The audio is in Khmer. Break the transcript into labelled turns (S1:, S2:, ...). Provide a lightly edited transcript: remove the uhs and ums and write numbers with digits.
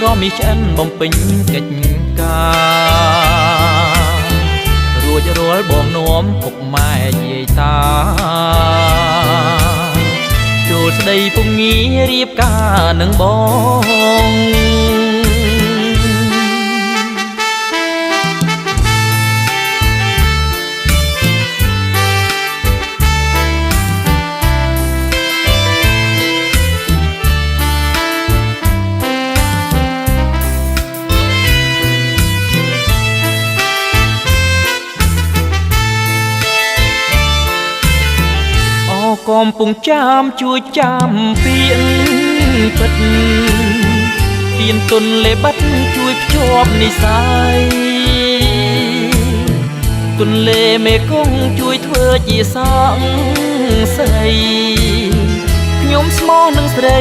S1: ស្រមមីឆ្អិនបំពេញកិច្ចការរួចរាល់បងនាំពុកម៉ែយាយតាចូលស្ដីពុំងារៀបការនឹងបងកំពុងចាំជួយចាំពីងពិតទៀនទុនលេបិតជួយភ្ជាប់និស័យទុនលេមេគង្គជួយធ្វើជាសង្ស័យខ្ញុំស្មោះនឹងស្រី